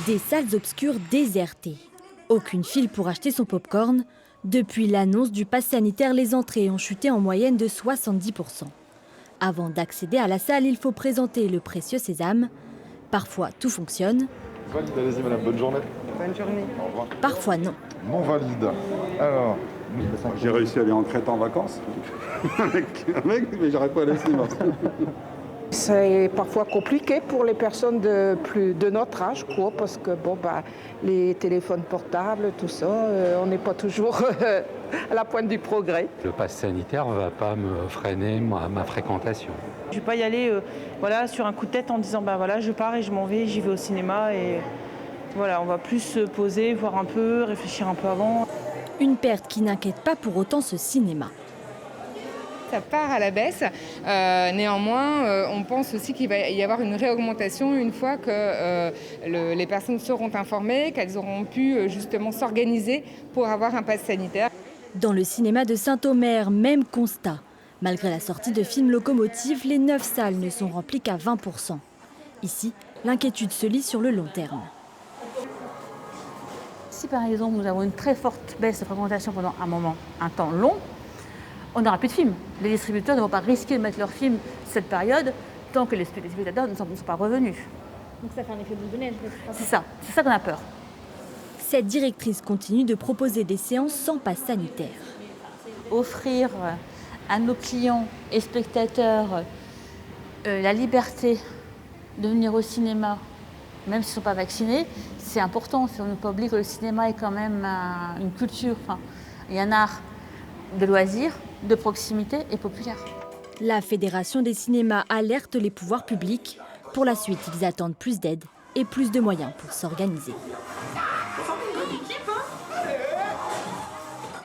Des salles obscures désertées. Aucune file pour acheter son popcorn. Depuis l'annonce du pass sanitaire, les entrées ont chuté en moyenne de 70%. Avant d'accéder à la salle, il faut présenter le précieux sésame. Parfois, tout fonctionne. Valide, allez-y madame, bonne journée. Bonne journée. Au revoir. Parfois, non. Non valide. Alors, J'ai réussi à aller en Crète en vacances avec un mec, mais j'arrête pas à aller au cinéma. C'est parfois compliqué pour les personnes de notre âge, quoi, parce que les téléphones portables, tout ça, on n'est pas toujours à la pointe du progrès. Le pass sanitaire ne va pas me freiner ma fréquentation. Je ne vais pas y aller sur un coup de tête en disant je pars et je m'en vais, j'y vais au cinéma. Et voilà, on va plus se poser, voir un peu, réfléchir un peu avant. Une perte qui n'inquiète pas pour autant ce cinéma. Ça part à la baisse. Néanmoins, on pense aussi qu'il va y avoir une réaugmentation une fois que les personnes seront informées, qu'elles auront pu justement s'organiser pour avoir un pass sanitaire. Dans le cinéma de Saint-Omer, même constat. Malgré la sortie de films locomotives, les 9 salles ne sont remplies qu'à 20%. Ici, l'inquiétude se lit sur le long terme. Si par exemple nous avons une très forte baisse de fréquentation pendant un temps long, on n'aura plus de films. Les distributeurs ne vont pas risquer de mettre leurs films cette période tant que les spectateurs ne sont pas revenus. Donc ça fait un effet boule de neige. C'est ça qu'on a peur. Cette directrice continue de proposer des séances sans pass sanitaire. Offrir à nos clients et spectateurs la liberté de venir au cinéma, même s'ils ne sont pas vaccinés, c'est important. On ne peut pas oublier que le cinéma est quand même une culture, et un art de loisirs, de proximité et populaire. La Fédération des cinémas alerte les pouvoirs publics. Pour la suite, ils attendent plus d'aide et plus de moyens pour s'organiser.